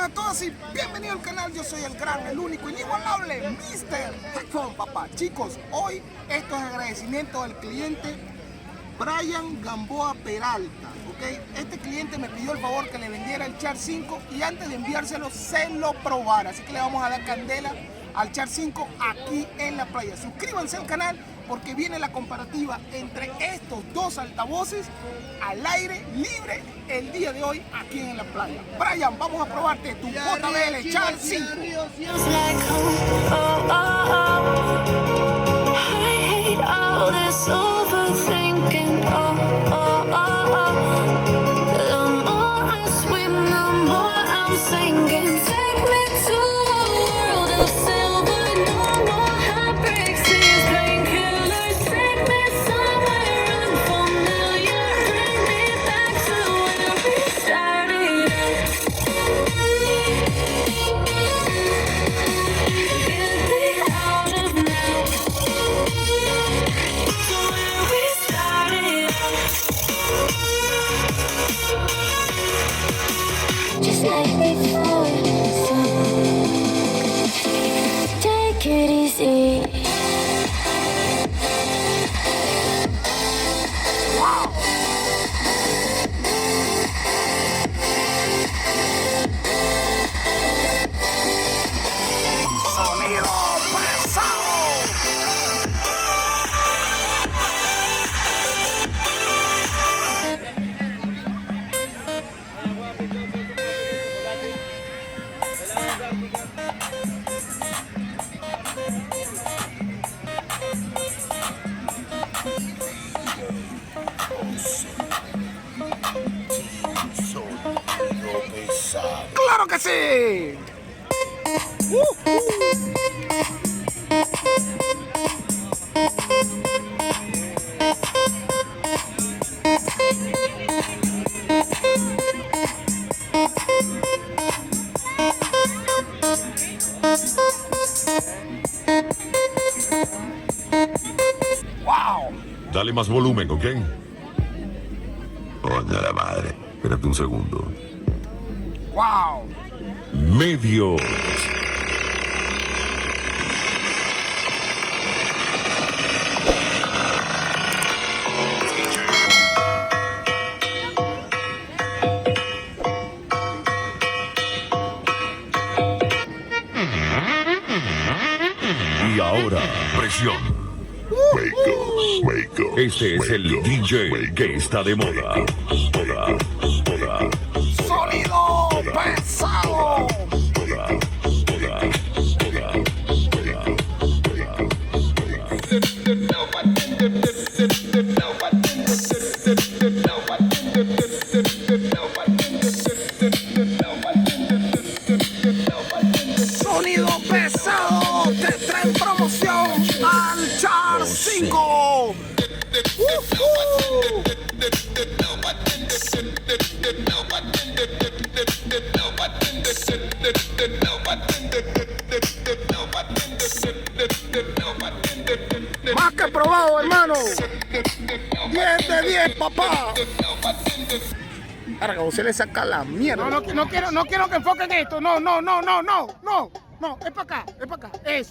a todos y bienvenido al canal. Yo soy el gran, el único, inigualable Mr. Jackson, papá. Chicos, hoy esto es agradecimiento al cliente Brian Gamboa Peralta, ¿ok? Este cliente me pidió el favor que le vendiera el Char 5 y antes de enviárselo se lo probara. Así que le vamos a dar candela al Char 5 aquí en la playa. Suscríbanse al canal porque viene la comparativa entre estos dos altavoces al aire libre el día de hoy aquí en la playa. Brian, vamos a probarte tu JBL Char 5. ¡Claro que sí! ¡Wow! Dale más volumen, ¿ok? Coño la madre. Espérate un segundo. ¡Wow! Medios. Y ahora, presión. Este es el DJ que está de moda. ¡Sonido pesado! Sonido pesado te trae promoción al Char 5. Más que probado, hermano. 10 de 10, papá. Ahora que usted le saca la mierda. No quiero que enfoquen esto. No. Es para acá, Eso.